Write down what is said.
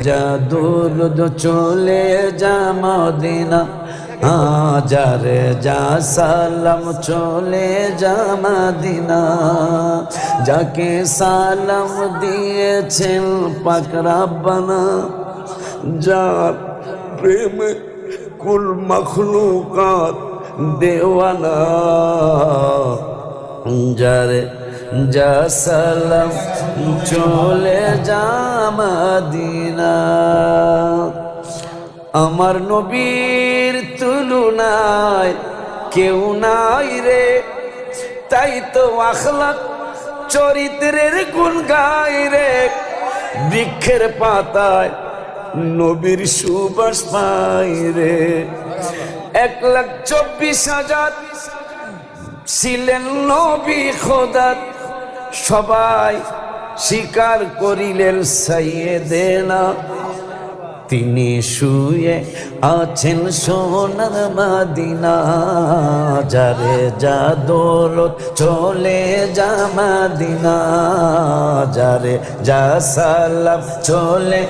যা দুরুদ চলে যা মদিনা যারে যা সালাম চলে যা মদিনা যাকে সালাম দিয়েছেন পাক রব্বানা যার প্রেমে কুল মখলুকাত দেওয়ানা যারে যা সালাম চলে যা মদিনা আমার নবীর তুলনায় কেউ নাই রে তাই তো আখলাক চরিত্রের গুণ গাই রে বৃক্ষের পাতায় নবীর সুবাস পাই রে 1,24,000 ছিলেন নবী খোদা সবাই স্বীকার করিলেন সাইয়েদেনা তিনি শুয়ে আছেন সোনার মদিনা যারে যা দৌলত চলে যা মদিনা যারে যা সালাম চলে